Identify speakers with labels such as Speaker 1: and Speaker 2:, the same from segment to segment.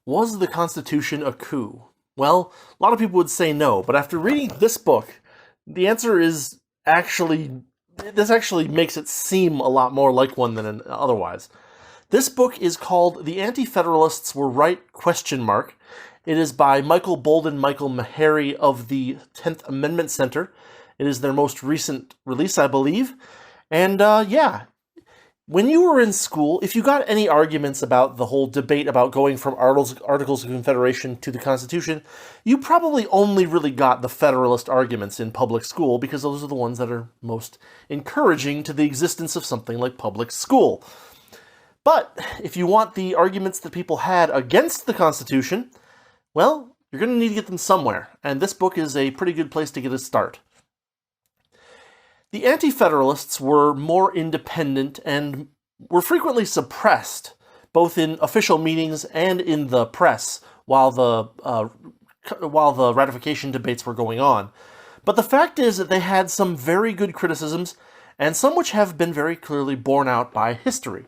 Speaker 1: Was the Constitution a coup? Well, a lot of people would say no, but after reading this book, the answer is this actually makes it seem a lot more like one than otherwise. This book is called The Anti-Federalists Were Right? ? It is by Michael Boldin, Michael Maharrey of the 10th Amendment Center. It is their most recent release, I believe. And when you were in school, if you got any arguments about the whole debate about going from Articles of Confederation to the Constitution, you probably only really got the Federalist arguments in public school because those are the ones that are most encouraging to the existence of something like public school. But if you want the arguments that people had against the Constitution, well, you're going to need to get them somewhere, and this book is a pretty good place to get a start. The Anti-Federalists were more independent and were frequently suppressed, both in official meetings and in the press, while the ratification debates were going on. But the fact is that they had some very good criticisms, and some which have been very clearly borne out by history.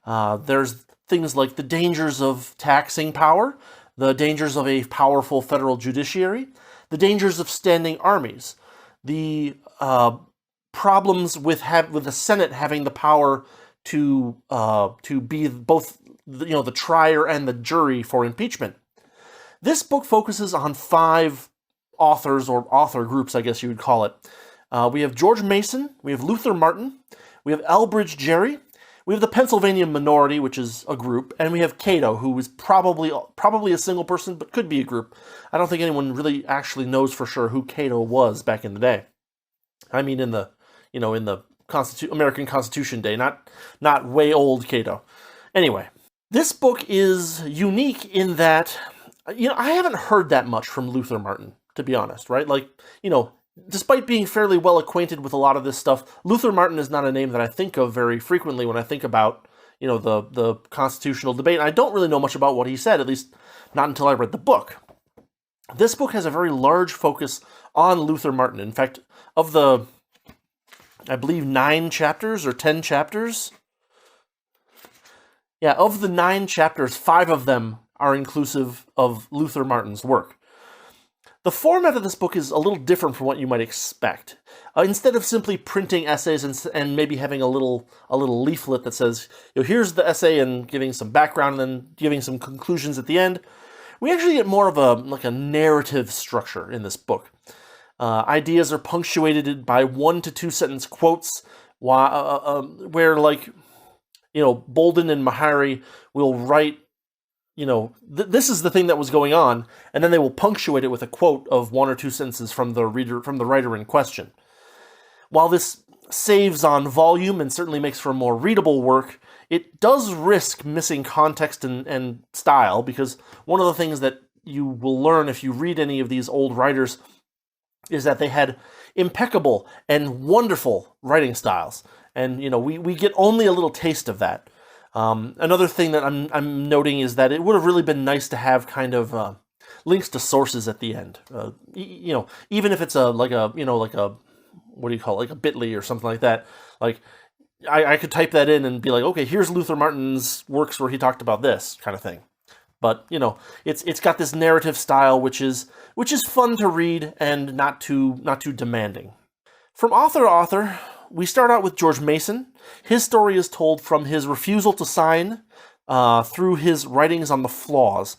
Speaker 1: There's things like the dangers of taxing power, the dangers of a powerful federal judiciary, the dangers of standing armies, the problems with the Senate having the power to be both the trier and the jury for impeachment. This book focuses on 5 authors, or author groups, I guess you would call it. We have George Mason, we have Luther Martin, we have Elbridge Gerry, we have the Pennsylvania minority, which is a group, and we have Cato, who is probably a single person, but could be a group. I don't think anyone really actually knows for sure who Cato was back in the day. I mean, in the American Constitution day, not way old Kato. Anyway, this book is unique in that, I haven't heard that much from Luther Martin, to be honest, right? Despite being fairly well acquainted with a lot of this stuff, Luther Martin is not a name that I think of very frequently when I think about, the constitutional debate. And I don't really know much about what he said, at least not until I read the book. This book has a very large focus on Luther Martin. In fact, of the, I believe, 9 chapters or 10 chapters. Yeah, of the 9 chapters, 5 of them are inclusive of Luther Martin's work. The format of this book is a little different from what you might expect. Instead of simply printing essays and maybe having a little leaflet that says, here's the essay and giving some background and then giving some conclusions at the end, we actually get more of a narrative structure in this book. Ideas are punctuated by 1 to 2 sentence quotes, where Boldin and Maharrey will write, this is the thing that was going on, and then they will punctuate it with a quote of 1 or 2 sentences from the writer in question. While this saves on volume and certainly makes for more readable work, it does risk missing context and style, because one of the things that you will learn if you read any of these old writers is that they had impeccable and wonderful writing styles, and we get only a little taste of that. Another thing that I'm noting is that it would have really been nice to have kind of links to sources at the end. Even if it's like a bit.ly or something like that. Like I could type that in and be like, okay, here's Luther Martin's works where he talked about this kind of thing. But it's got this narrative style which is fun to read and not too demanding. From author to author, we start out with George Mason. His story is told from his refusal to sign through his writings on the flaws.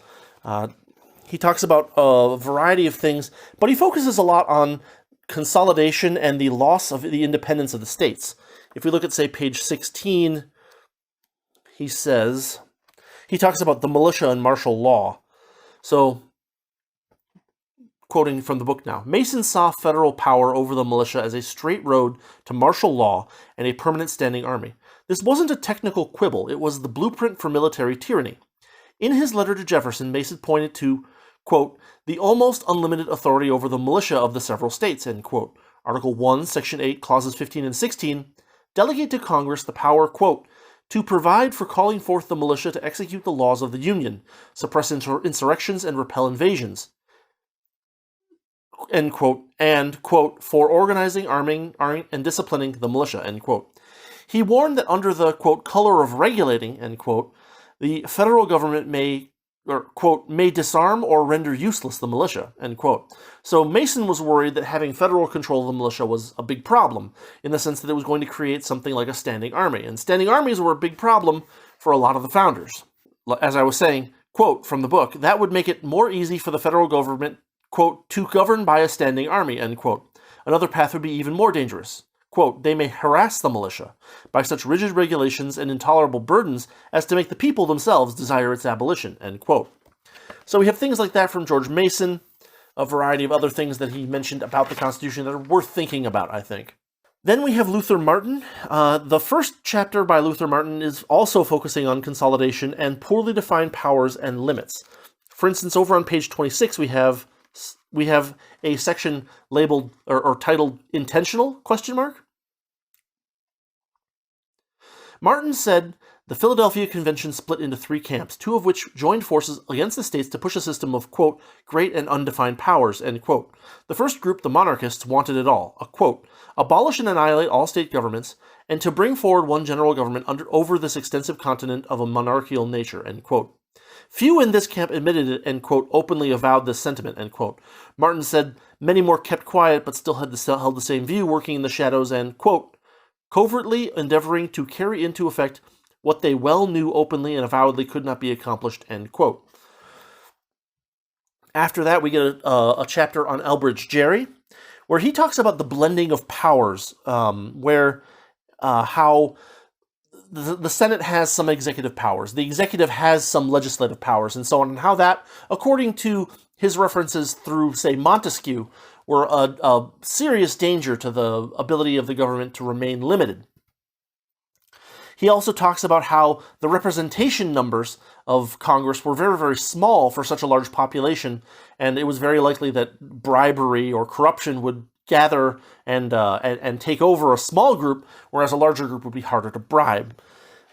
Speaker 1: He talks about a variety of things, but he focuses a lot on consolidation and the loss of the independence of the states. If we look at, say, page 16, he talks about the militia and martial law. So, quoting from the book now, Mason saw federal power over the militia as a straight road to martial law and a permanent standing army. This wasn't a technical quibble, it was the blueprint for military tyranny. In his letter to Jefferson, Mason pointed to, quote, the almost unlimited authority over the militia of the several states, end quote. Article 1, Section 8, Clauses 15 and 16, delegate to Congress the power, quote, to provide for calling forth the militia to execute the laws of the Union, suppress insurrections, and repel invasions, end quote, and, quote, for organizing, arming, and disciplining the militia, end quote. He warned that under the, quote, color of regulating, end quote, the federal government may or, quote, may disarm or render useless the militia, end quote. So Mason was worried that having federal control of the militia was a big problem, in the sense that it was going to create something like a standing army. And standing armies were a big problem for a lot of the founders. As I was saying, quote, from the book, that would make it more easy for the federal government, quote, to govern by a standing army, end quote. Another path would be even more dangerous. Quote, they may harass the militia by such rigid regulations and intolerable burdens as to make the people themselves desire its abolition, end quote. So we have things like that from George Mason, a variety of other things that he mentioned about the Constitution that are worth thinking about, I think. Then we have Luther Martin. The first chapter by Luther Martin is also focusing on consolidation and poorly defined powers and limits. For instance, over on page 26, we have a section labeled or titled "Intentional?" ? Martin said the Philadelphia Convention split into three camps, two of which joined forces against the states to push a system of, quote, great and undefined powers, end quote. The first group, the monarchists, wanted it all, a, quote, abolish and annihilate all state governments, and to bring forward one general government over this extensive continent of a monarchical nature, end quote. Few in this camp admitted it and, quote, openly avowed this sentiment, end quote. Martin said many more kept quiet but still held the same view, working in the shadows and, quote, covertly endeavoring to carry into effect what they well knew openly and avowedly could not be accomplished, end quote. After that, we get a chapter on Elbridge Gerry, where he talks about the blending of powers, where how the Senate has some executive powers, the executive has some legislative powers, and so on, and how that, according to his references through, say, Montesquieu, were a serious danger to the ability of the government to remain limited. He also talks about how the representation numbers of Congress were very, very small for such a large population, and it was very likely that bribery or corruption would gather and take over a small group, whereas a larger group would be harder to bribe.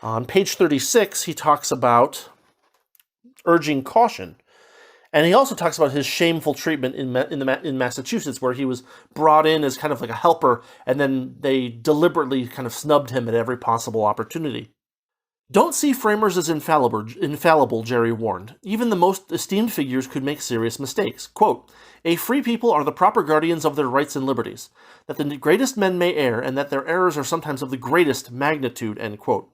Speaker 1: On page 36, he talks about urging caution. And he also talks about his shameful treatment in Massachusetts, where he was brought in as kind of like a helper, and then they deliberately kind of snubbed him at every possible opportunity. Don't see framers as infallible, Gerry warned. Even the most esteemed figures could make serious mistakes. Quote, a free people are the proper guardians of their rights and liberties, that the greatest men may err, and that their errors are sometimes of the greatest magnitude, end quote.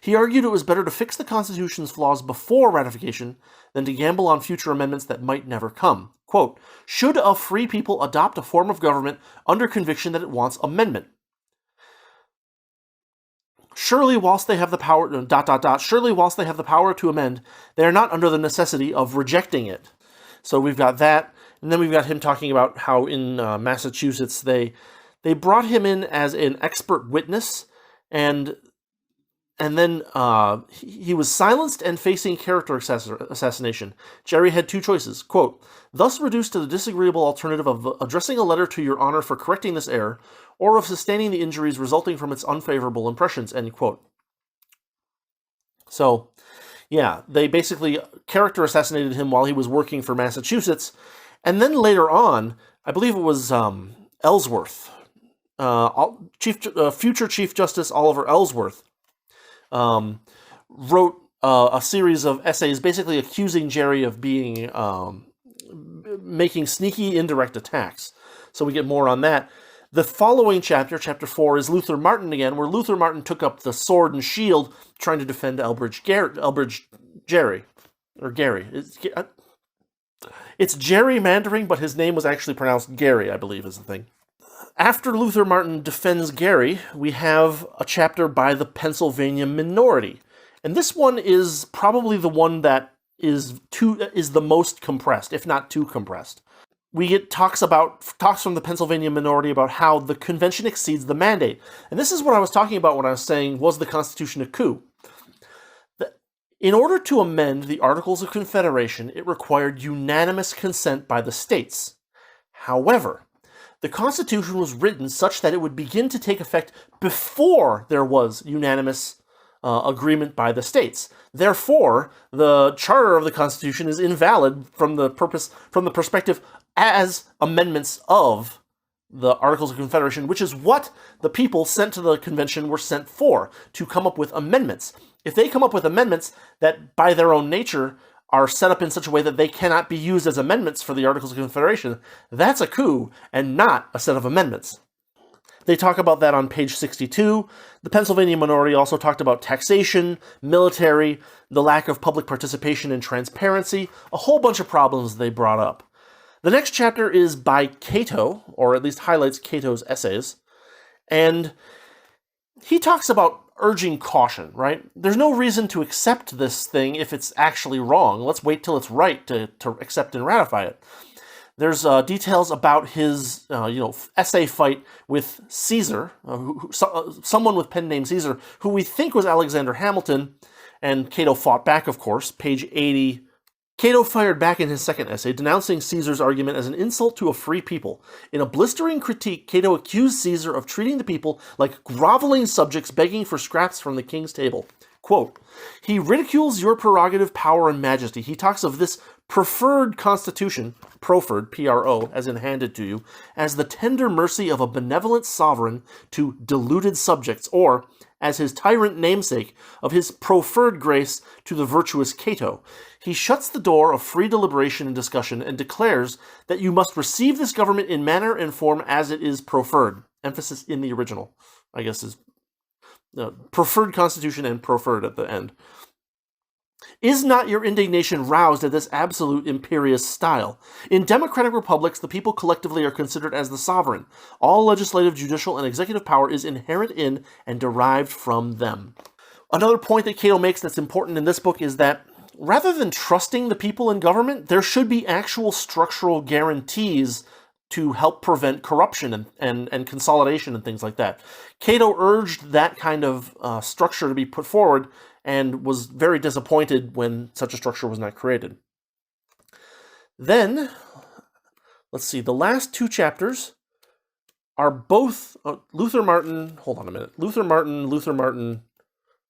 Speaker 1: He argued it was better to fix the Constitution's flaws before ratification than to gamble on future amendments that might never come. Quote, should a free people adopt a form of government under conviction that it wants amendment? Surely whilst they have the power, surely whilst they have the power to amend, they are not under the necessity of rejecting it. So we've got that, and then we've got him talking about how in Massachusetts they brought him in as an expert witness, and then he was silenced and facing character assassination. Gerry had two choices. Quote, thus reduced to the disagreeable alternative of addressing a letter to your honor for correcting this error, or of sustaining the injuries resulting from its unfavorable impressions, end quote. So, yeah, they basically character assassinated him while he was working for Massachusetts, and then later on, I believe it was Ellsworth, future Chief Justice Oliver Ellsworth, wrote a series of essays basically accusing Gerry of being making sneaky indirect attacks. So we get more on that. The following chapter, chapter 4, is Luther Martin again, where Luther Martin took up the sword and shield trying to defend Elbridge Gerry. Or Gary. It's gerrymandering, but his name was actually pronounced Gary, I believe is the thing. After Luther Martin defends Gerry, we have a chapter by the Pennsylvania minority. And this one is probably the one that is the most compressed, if not too compressed. We get talks from the Pennsylvania minority about how the convention exceeds the mandate. And this is what I was talking about when I was saying, was the Constitution a coup? In order to amend the Articles of Confederation, it required unanimous consent by the states. However, the Constitution was written such that it would begin to take effect before there was unanimous agreement by the states. Therefore, the charter of the Constitution is invalid from the perspective as amendments of the Articles of Confederation, which is what the people sent to the convention were sent for, to come up with amendments. If they come up with amendments that, by their own nature, are set up in such a way that they cannot be used as amendments for the Articles of Confederation, that's a coup and not a set of amendments. They talk about that on page 62. The Pennsylvania minority also talked about taxation, military, the lack of public participation and transparency, a whole bunch of problems they brought up. The next chapter is by Cato, or at least highlights Cato's essays, and he talks about urging caution, right? There's no reason to accept this thing if it's actually wrong. Let's wait till it's right to accept and ratify it. There's details about his, essay fight with Caesar, someone with pen name Caesar, who we think was Alexander Hamilton, and Cato fought back, of course, page 80. Cato fired back in his second essay, denouncing Caesar's argument as an insult to a free people. In a blistering critique, Cato accused Caesar of treating the people like groveling subjects begging for scraps from the king's table. Quote, he ridicules your prerogative, power, and majesty. He talks of this preferred constitution, proffered, P-R-O, as in handed to you, as the tender mercy of a benevolent sovereign to deluded subjects, or, as his tyrant namesake, of his proffered grace to the virtuous Cato. He shuts the door of free deliberation and discussion and declares that you must receive this government in manner and form as it is proffered. Emphasis in the original, I guess, is preferred constitution and proffered at the end. Is not your indignation roused at this absolute imperious style? In democratic republics, the people collectively are considered as the sovereign. All legislative, judicial, and executive power is inherent in and derived from them. Another point that Cato makes that's important in this book is that rather than trusting the people in government, there should be actual structural guarantees to help prevent corruption and consolidation and things like that. Cato urged that kind of structure to be put forward and was very disappointed when such a structure was not created. Then, let's see, the last two chapters are both Luther Martin. Luther Martin.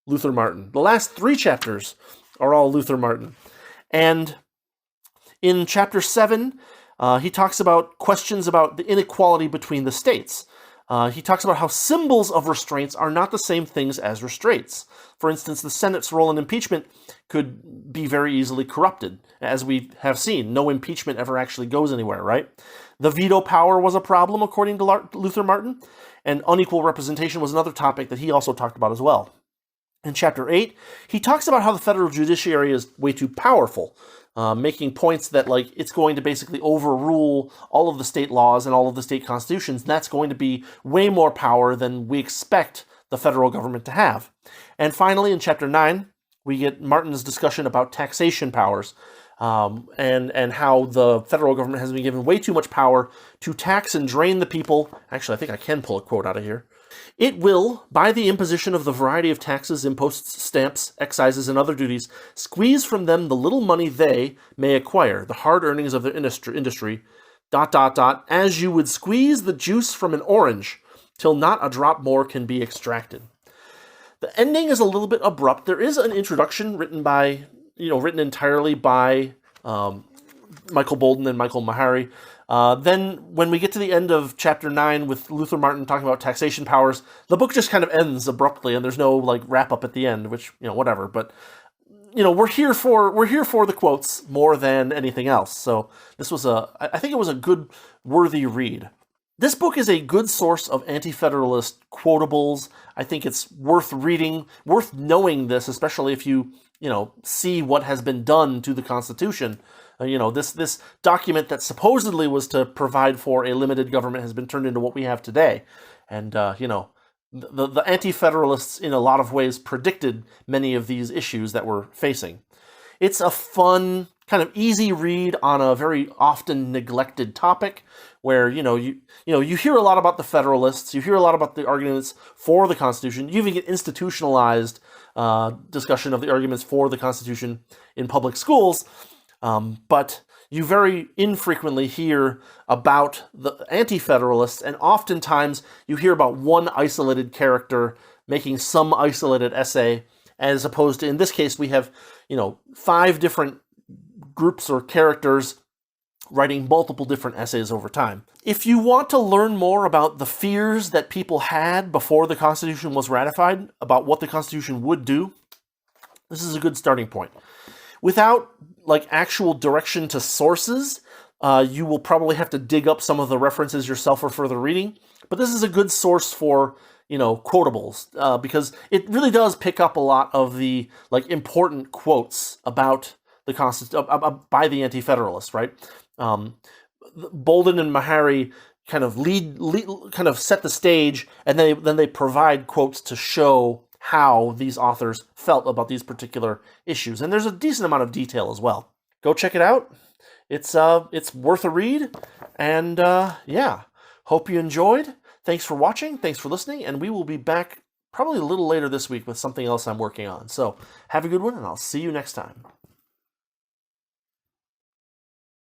Speaker 1: The last three chapters are all Luther Martin. And in chapter 7, he talks about questions about the inequality between the states. He talks about how symbols of restraints are not the same things as restraints. For instance, the Senate's role in impeachment could be very easily corrupted, as we have seen. No impeachment ever actually goes anywhere, right? The veto power was a problem, according to Luther Martin, and unequal representation was another topic that he also talked about as well. In chapter 8, he talks about how the federal judiciary is way too powerful, making points that it's going to basically overrule all of the state laws and all of the state constitutions. And that's going to be way more power than we expect the federal government to have. And finally, in chapter 9, we get Martin's discussion about taxation powers, and how the federal government has been given way too much power to tax and drain the people. Actually, I think I can pull a quote out of here. It will, by the imposition of the variety of taxes, imposts, stamps, excises, and other duties, squeeze from them the little money they may acquire, the hard earnings of their industry, ... as you would squeeze the juice from an orange, till not a drop more can be extracted. The ending is a little bit abrupt. There is an introduction written entirely by Michael Boldin and Michael Maharrey. Then when we get to the end of chapter 9 with Luther Martin talking about taxation powers, the book just kind of ends abruptly and there's no wrap up at the end, which, whatever. But, we're here for the quotes more than anything else. So this was I think it was a good, worthy read. This book is a good source of Anti-Federalist quotables. I think it's worth reading, worth knowing this, especially if you see what has been done to the Constitution. This document that supposedly was to provide for a limited government has been turned into what we have today. And, the Anti-Federalists in a lot of ways predicted many of these issues that we're facing. It's a fun, kind of easy read on a very often neglected topic where, you hear a lot about the Federalists, you hear a lot about the arguments for the Constitution, you even get institutionalized discussion of the arguments for the Constitution in public schools, but you very infrequently hear about the Anti-Federalists, and oftentimes you hear about one isolated character making some isolated essay, as opposed to, in this case, we have, 5 different groups or characters writing multiple different essays over time. If you want to learn more about the fears that people had before the Constitution was ratified, about what the Constitution would do, this is a good starting point. Without like actual direction to sources, you will probably have to dig up some of the references yourself for further reading. But this is a good source for, quotables, because it really does pick up a lot of the like important quotes about the by the Anti-Federalists, right? Boldin and Maharrey kind of kind of set the stage, and then they provide quotes to show how these authors felt about these particular issues. And there's a decent amount of detail as well. Go check it out. It's worth a read, and yeah, hope you enjoyed. Thanks for watching, thanks for listening, and we will be back probably a little later this week with something else I'm working on. So have a good one, and I'll see you next time.